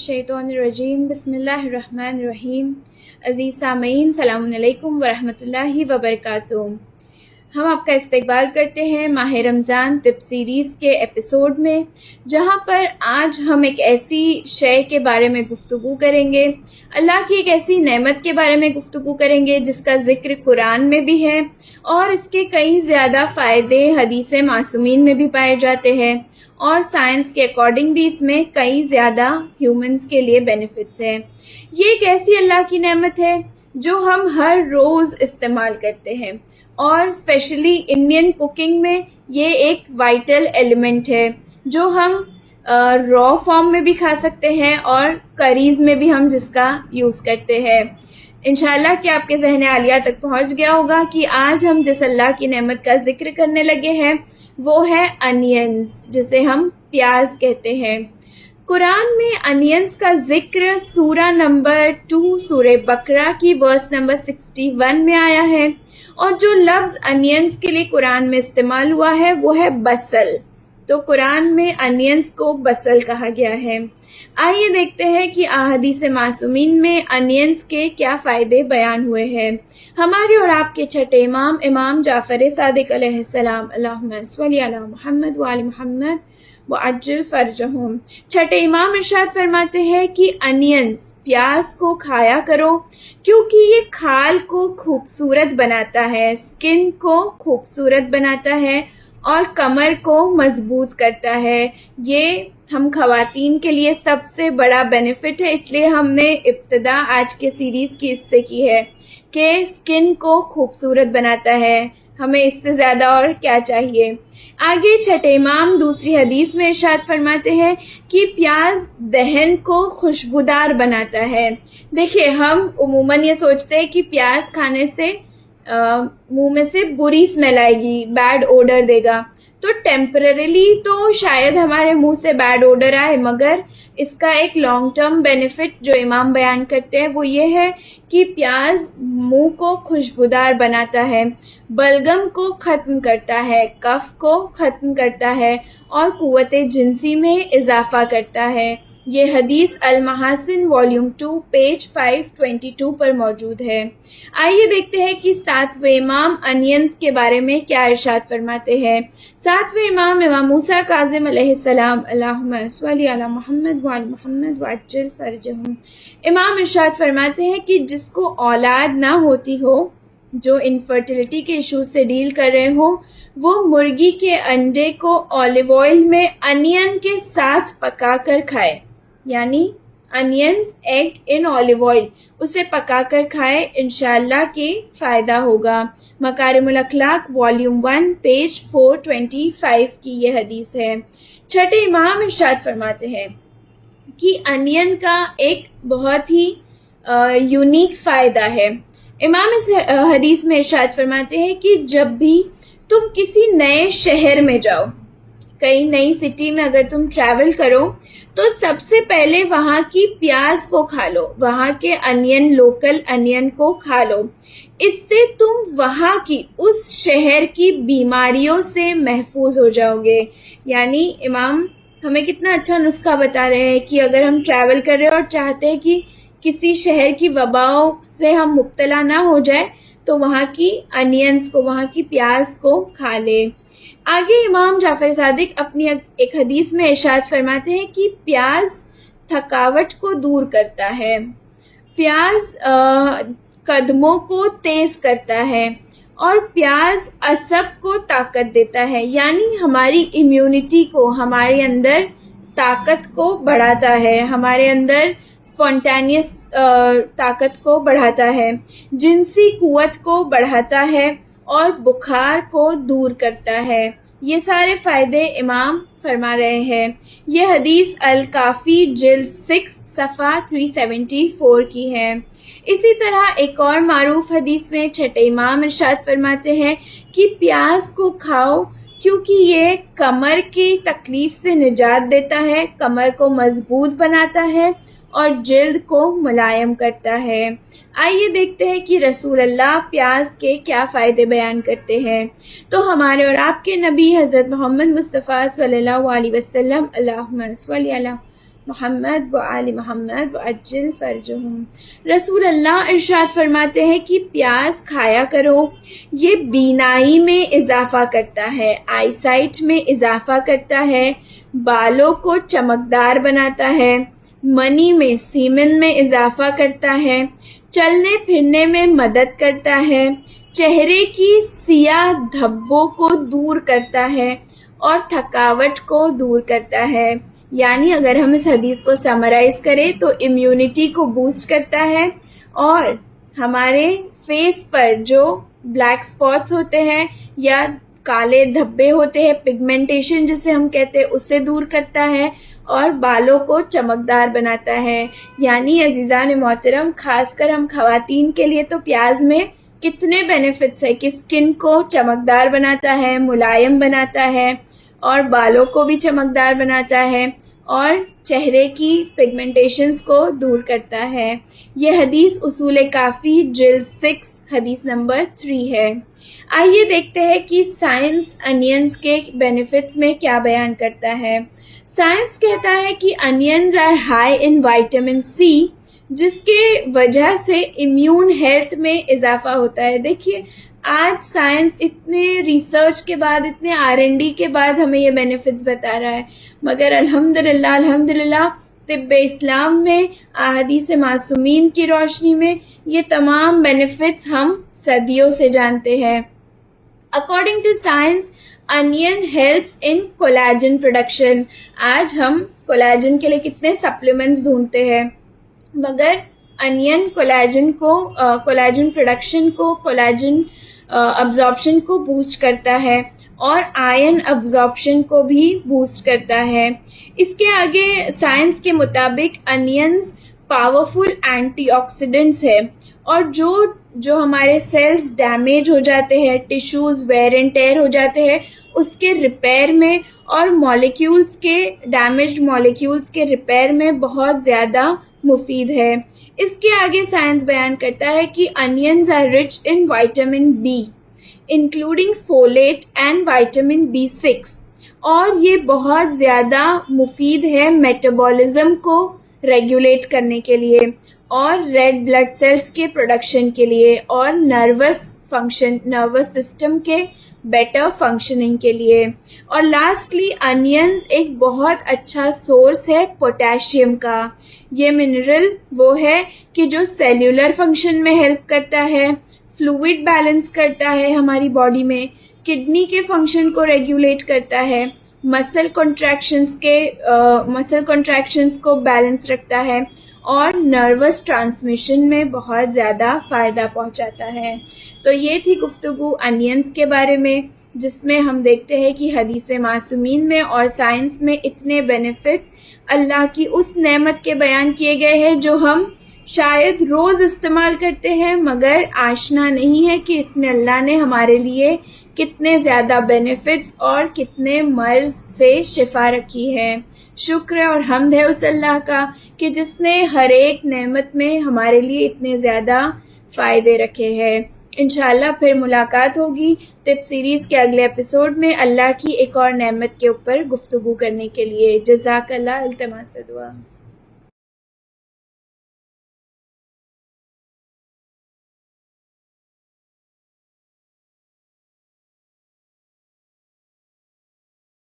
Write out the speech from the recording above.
मिनश्शैतानिर्रजीम बिस्मिल्लाहिर्रहमानिर्रहीम। अज़ीज़ सामीन, सलाम अलैकुम वरहमतुल्लाहि वबरकातुहू। हम आपका इस्तकबाल करते हैं माह रमज़ान तिब सीरीज़ के एपिसोड में, जहाँ पर आज हम एक ऐसी शय के बारे में गुफ्तगू करेंगे, अल्लाह की एक ऐसी नेमत के बारे में गुफ्तगू करेंगे जिसका ज़िक्र कुरान में भी है और इसके कई ज़्यादा फ़ायदे हदीस मासूमीन में भी पाए जाते हैं और साइंस के अकॉर्डिंग भी इसमें कई ज़्यादा ह्यूमंस के लिए बेनिफिट्स हैं। ये एक ऐसी अल्लाह की नेमत है जो हम हर रोज़ इस्तेमाल करते हैं और स्पेशली इंडियन कुकिंग में ये एक वाइटल एलिमेंट है जो हम रॉ फॉर्म में भी खा सकते हैं और करीज़ में भी हम जिसका यूज़ करते हैं। इंशाल्लाह कि आपके ज़हन आलिया तक पहुंच गया होगा कि आज हम जिस अल्लाह की नेमत का जिक्र करने लगे हैं वो है अनियंस, जिसे हम प्याज कहते हैं। कुरान में अनियंस का जिक्र सूरा नंबर 2 सूरह बकरा की वर्स नंबर 61 में आया है और जो लफ्ज़ अनियंस के लिए कुरान में इस्तेमाल हुआ है वो है बसल। तो कुरान में अनियंस को बसल कहा गया है। आइए देखते हैं कि अहादीस मासूमीन में अनियंस के क्या फ़ायदे बयान हुए हैं। हमारे और आपके छठे इमाम इमाम जाफ़र सादिक अलैहिस्सलाम अल्लाहुम्मा सल्ली अला मुहम्मद व आलि मुहम्मद व अज्जिल फ़रजहुम, छठे इमाम इरशाद फरमाते हैं कि अनियंस प्याज को खाया करो क्योंकि ये खाल को खूबसूरत बनाता है, स्किन को खूबसूरत बनाता है और कमर को मजबूत करता है। ये हम खवातीन के लिए सबसे बड़ा बेनिफिट है, इसलिए हमने इब्तिदा आज के सीरीज़ की इससे की है कि स्किन को खूबसूरत बनाता है। हमें इससे ज़्यादा और क्या चाहिए। आगे छठे इमाम दूसरी हदीस में इरशाद फरमाते हैं कि प्याज दहन को खुशबूदार बनाता है। देखिए, हम उमूमन ये सोचते हैं कि प्याज खाने से मुंह में से बुरी स्मेल आएगी, बैड ओडर देगा, तो टेम्पररीली तो शायद हमारे मुंह से बैड ओडर आए, मगर इसका एक लॉन्ग टर्म बेनिफिट जो इमाम बयान करते हैं वो ये है कि प्याज मुंह को खुशबूदार बनाता है, बलगम को ख़त्म करता है, कफ को ख़त्म करता है और कुव्वत जिनसी में इजाफा करता है। ये हदीस अल महासिन वॉल्यूम 2 पेज 522 पर मौजूद है। आइए देखते हैं कि सातवें इमाम अनियंस के बारे में क्या इरशाद फरमाते हैं। सातवें इमाम इमाम मूसा काज़िम अलैहिस्सलाम अल्लाहुम्मा सल्ली अला मुहम्मद व आलि मुहम्मद व अज्जिल फ़रजहुम, इमाम इरशाद फरमाते हैं कि जिसको औलाद ना होती हो, जो इनफर्टिलिटी के इश्यूज से डील कर रहे हो, वो मुर्गी के अंडे को ऑलिव ऑयल में अनियन के साथ पकाकर खाए, यानी अनियंस एग इन ऑलिव ऑयल, उसे पकाकर खाए, इंशाअल्लाह के फ़ायदा होगा। मकारिमुल अखलाक वॉल्यूम 1 पेज 425 की ये हदीस है। छठे इमाम इरशाद फरमाते हैं कि अनियन का एक बहुत ही यूनिक फ़ायदा है। इमाम इस हदीस में इरशाद फरमाते हैं कि जब भी तुम किसी नए शहर में जाओ, कई नई सिटी में अगर तुम ट्रैवल करो तो सबसे पहले वहाँ की प्याज को खा लो, वहाँ के अनियन, लोकल अनियन को खा लो। इससे तुम वहाँ की, उस शहर की बीमारियों से महफूज हो जाओगे। यानी इमाम हमें कितना अच्छा नुस्खा बता रहे हैं कि अगर हम ट्रैवल कर रहे हैं और चाहते हैं कि किसी शहर की वबाओं से हम मुब्तला ना हो जाए, तो वहाँ की अनियंस को, वहाँ की प्याज को खा ले। आगे इमाम जाफ़र सादिक अपनी एक हदीस में इरशाद फरमाते हैं कि प्याज थकावट को दूर करता है, प्याज कदमों को तेज करता है और प्याज असब को ताकत देता है, यानी हमारी इम्यूनिटी को, हमारे अंदर ताकत को बढ़ाता है, हमारे अंदर स्पॉन्टेनियस ताकत को बढ़ाता है, जिनसी कुव्वत को बढ़ाता है और बुखार को दूर करता है। ये सारे फ़ायदे इमाम फरमा रहे हैं। ये हदीस अल काफ़ी जिल्द 6 सफ़ा 374 की है। इसी तरह एक और मारूफ हदीस में छठे इमाम इरशाद फरमाते हैं कि प्याज को खाओ क्योंकि ये कमर की तकलीफ़ से निजात देता है, कमर को मजबूत बनाता है और जिल्द को मुलायम करता है। आइए देखते हैं कि रसूल अल्लाह प्याज के क्या फ़ायदे बयान करते हैं। तो हमारे और आपके नबी हज़रत मोहम्मद मुस्तफ़ा सल्लल्लाहु अलैहि वसल्लम अल्लाहुम्मा सल्ली अला محمد و آل محمد وعجل فرجہم۔ رسول اللہ ارشاد فرماتے ہیں کہ پیاز کھایا کرو، یہ بینائی میں اضافہ کرتا ہے، آئی سائٹ میں اضافہ کرتا ہے، بالوں کو چمکدار بناتا ہے، منی میں سیمن میں اضافہ کرتا ہے، چلنے پھرنے میں مدد کرتا ہے، چہرے کی سیاہ دھبوں کو دور کرتا ہے اور تھکاوٹ کو دور کرتا ہے۔ یعنی اگر ہم اس حدیث کو سمرائز کریں تو امیونٹی کو بوسٹ کرتا ہے اور ہمارے فیس پر جو بلیک سپاٹس ہوتے ہیں یا کالے دھبے ہوتے ہیں، پگمنٹیشن جسے ہم کہتے ہیں، اسے دور کرتا ہے اور بالوں کو چمکدار بناتا ہے۔ یعنی عزیزان محترم، خاص کر ہم خواتین کے لیے تو پیاز میں کتنے بینیفٹس ہے کہ اسکن کو چمکدار بناتا ہے، ملائم بناتا ہے اور بالوں کو بھی چمکدار بناتا ہے اور چہرے کی پگمنٹیشنز کو دور کرتا ہے۔ یہ حدیث اصول کافی جلد 6 حدیث نمبر 3 ہے۔ آئیے دیکھتے ہیں کہ سائنس انینز کے بینیفٹس میں کیا بیان کرتا ہے۔ سائنس کہتا ہے کہ onions are high in vitamin C, جس کے وجہ سے امیون ہیلتھ میں اضافہ ہوتا ہے۔ دیکھیے آج سائنس اتنے ریسرچ کے بعد، اتنے R&D کے بعد ہمیں یہ بینیفٹس بتا رہا ہے، مگر الحمدللہ طب اسلام میں احادیث معصومین کی روشنی میں یہ تمام بینیفٹس ہم صدیوں سے جانتے ہیں۔ According to science, onion helps in collagen production. آج ہم کولیجن کے لیے کتنے سپلیمنٹس ڈھونڈتے ہیں، مگر انین کولیجن پروڈکشن کو، کولیجن ابزارپشن کو بوسٹ کرتا ہے اور آئرن ابزارپشن کو بھی بوسٹ کرتا ہے۔ اس کے آگے سائنس کے مطابق انینز پاورفل اینٹی آکسیڈنٹس ہے اور جو ہمارے سیلز ڈیمیج ہو جاتے ہیں، ٹیشوز ویئر اینڈ ٹیئر ہو جاتے ہیں، اس کے ریپیئر میں اور ڈیمیجڈ مالیکیولز کے ریپیئر میں بہت زیادہ مفید ہے۔ اس کے آگے سائنس بیان کرتا ہے کہ onions are rich in vitamin B including folate and vitamin B6، اور یہ بہت زیادہ مفید ہے میٹابولزم کو ریگولیٹ کرنے کے لیے اور ریڈ بلڈ سیلز کے پروڈکشن کے لیے اور نروس سسٹم کے بیٹر فنکشننگ کے لیے۔ اور لاسٹلی انینز ایک بہت اچھا سورس ہے پوٹاشیم کا۔ یہ منرل وہ ہے کہ جو سیلولر فنکشن میں ہیلپ کرتا ہے، فلوئڈ بیلنس کرتا ہے ہماری باڈی میں، کڈنی کے فنکشن کو ریگولیٹ کرتا ہے، مسل کنٹریکشنز کو بیلنس رکھتا ہے اور نروس ٹرانسمیشن میں بہت زیادہ فائدہ پہنچاتا ہے۔ تو یہ تھی گفتگو انینز کے بارے میں، جس میں ہم دیکھتے ہیں کہ حدیث معصومین میں اور سائنس میں اتنے بینیفٹس اللہ کی اس نعمت کے بیان کیے گئے ہیں جو ہم شاید روز استعمال کرتے ہیں مگر آشنا نہیں ہے کہ اس میں اللہ نے ہمارے لیے کتنے زیادہ بینیفٹس اور کتنے مرض سے شفا رکھی ہے۔ شکر اور حمد ہے اس اللہ کا کہ جس نے ہر ایک نعمت میں ہمارے لیے اتنے زیادہ فائدے رکھے ہیں۔ انشاءاللہ پھر ملاقات ہوگی طب سیریز کے اگلے ایپیسوڈ میں اللہ کی ایک اور نعمت کے اوپر گفتگو کرنے کے لیے۔ جزاک اللہ، التماس دعا۔